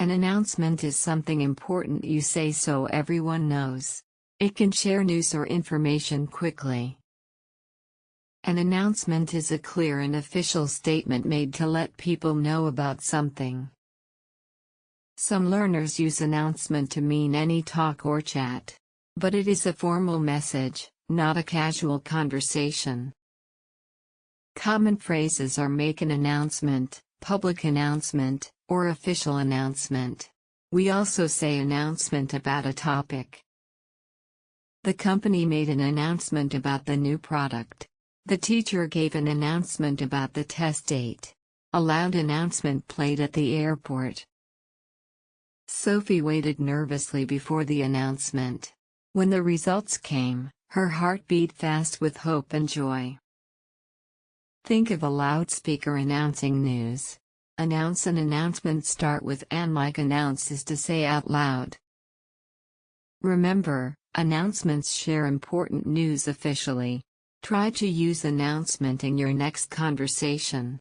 An announcement is something important you say so everyone knows. It can share news or information quickly. An announcement is a clear and official statement made to let people know about something. Some learners use announcement to mean any talk or chat. But it is a formal message, not a casual conversation. Common phrases are make an announcement, public announcement, or official announcement. We also say announcement about a topic. The company made an announcement about the new product. The teacher gave an announcement about the test date. A loud announcement played at the airport. Sophie waited nervously before the announcement. When the results came, her heart beat fast with hope and joy. Think of a loudspeaker announcing news. Announce and announcement start with "and", like announce is to say out loud. Remember, announcements share important news officially. Try to use announcement in your next conversation.